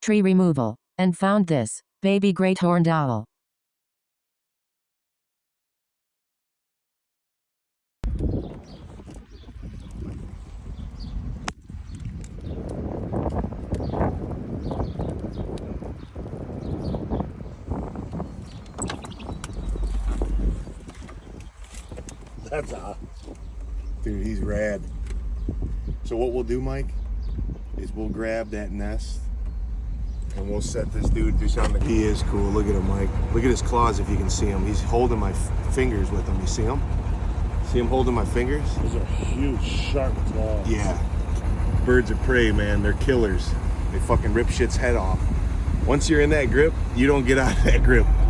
tree removal, and found this baby great horned owl. That's awesome. Dude, he's rad. So what we'll do, Mike, is we'll grab that nest and we'll set this dude through something. He is cool. Look at him, Mike. Look at his claws if you can see him. He's holding my fingers with him. You see him? See him holding my fingers? Those are huge, sharp claws. Yeah. Birds of prey, man. They're killers. They fucking rip shit's head off. Once you're in that grip, you don't get out of that grip.